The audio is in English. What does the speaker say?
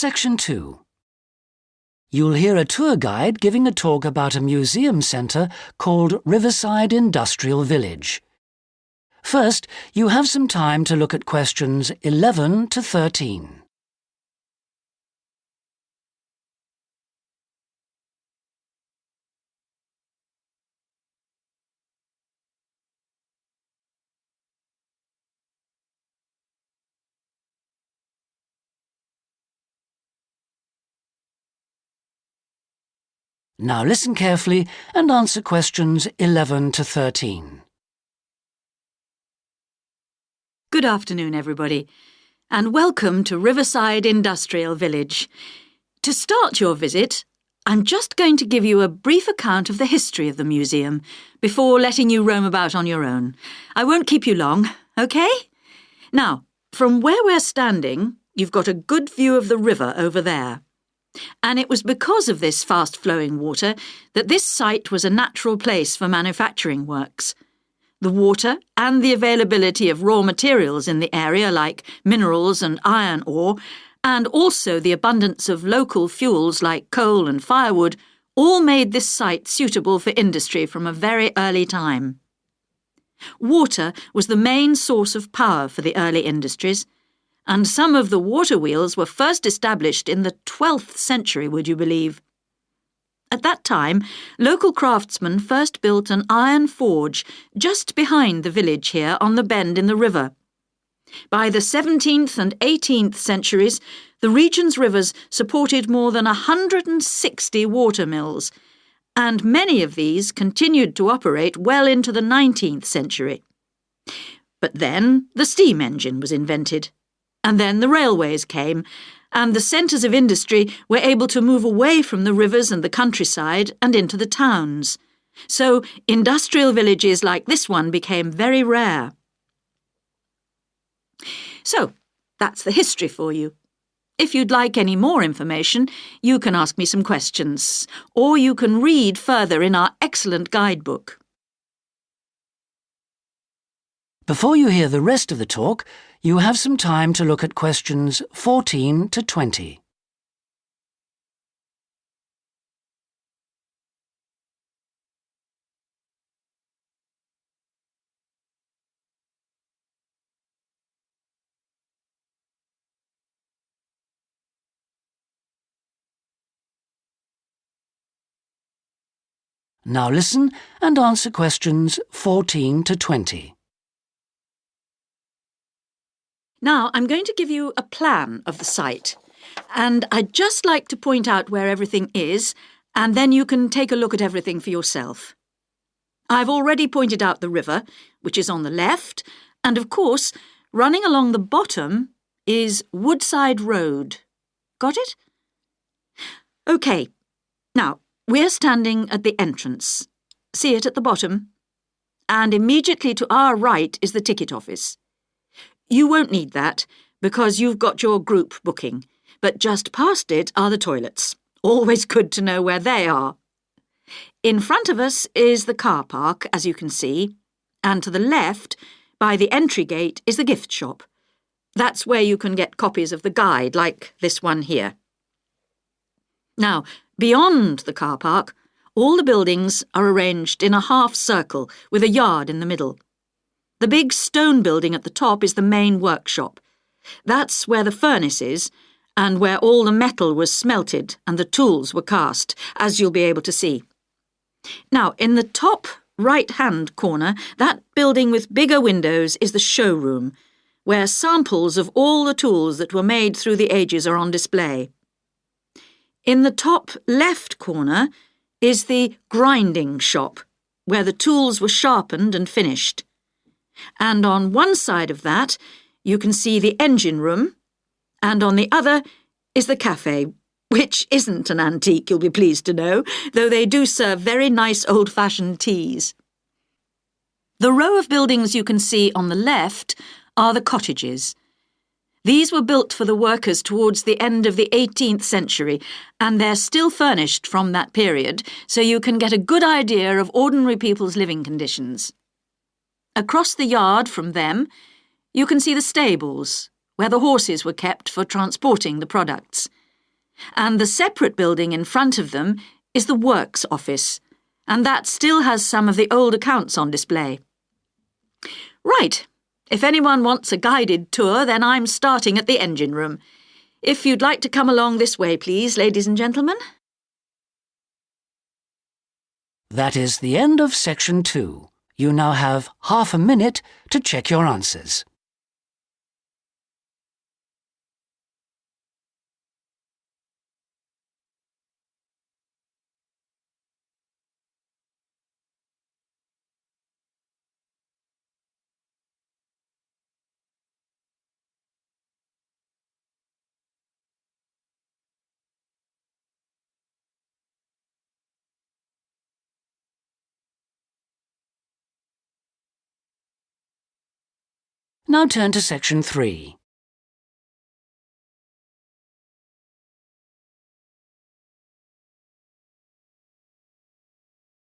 Section 2. You'll hear a tour guide giving a talk about a museum centre called Riverside Industrial Village. First, you have some time to look at questions 11 to 13. Now listen carefully and answer questions 11 to 13. Good afternoon, everybody, and welcome to Riverside Industrial Village. To start your visit, I'm just going to give you a brief account of the history of the museum before letting you roam about on your own. I won't keep you long, OK? Now, from where we're standing, you've got a good view of the river over there. And it was because of this fast-flowing water that this site was a natural place for manufacturing works. The water and the availability of raw materials in the area like minerals and iron ore, and also the abundance of local fuels like coal and firewood, all made this site suitable for industry from a very early time. Water was the main source of power for the early industries, and some of the water wheels were first established in the 12th century, would you believe? At that time, local craftsmen first built an iron forge just behind the village here on the bend in the river. By the 17th and 18th centuries, the region's rivers supported more than 160 water mills, and many of these continued to operate well into the 19th century. But then the steam engine was invented. And then the railways came, and the centres of industry were able to move away from the rivers and the countryside and into the towns. So industrial villages like this one became very rare. So, that's the history for you. If you'd like any more information, you can ask me some questions, or you can read further in our excellent guidebook. Before you hear the rest of the talk, you have some time to look at questions 14 to 20. Now listen and answer questions 14 to 20. Now, I'm going to give you a plan of the site, and I'd just like to point out where everything is, and then you can take a look at everything for yourself. I've already pointed out the river, which is on the left, and of course, running along the bottom is Woodside Road. Got it? OK. Now, we're standing at the entrance. See it at the bottom? And immediately to our right is the ticket office. You won't need that, because you've got your group booking, but just past it are the toilets. Always good to know where they are. In front of us is the car park, as you can see, and to the left, by the entry gate, is the gift shop. That's where you can get copies of the guide, like this one here. Now, beyond the car park, all the buildings are arranged in a half circle with a yard in the middle. The big stone building at the top is the main workshop. That's where the furnace is, and where all the metal was smelted and the tools were cast, as you'll be able to see. Now, in the top right-hand corner, that building with bigger windows is the showroom, where samples of all the tools that were made through the ages are on display. In the top left corner is the grinding shop, where the tools were sharpened and finished. And on one side of that, you can see the engine room, and on the other is the cafe, which isn't an antique, you'll be pleased to know, though they do serve very nice old-fashioned teas. The row of buildings you can see on the left are the cottages. These were built for the workers towards the end of the 18th century, and they're still furnished from that period, so you can get a good idea of ordinary people's living conditions. Across the yard from them, you can see the stables, where the horses were kept for transporting the products. And the separate building in front of them is the Works office, and that still has some of the old accounts on display. Right. If anyone wants a guided tour, then I'm starting at the engine room. If you'd like to come along this way, please, ladies and gentlemen. That is the end of section 2. You now have half a minute to check your answers. Now turn to section 3.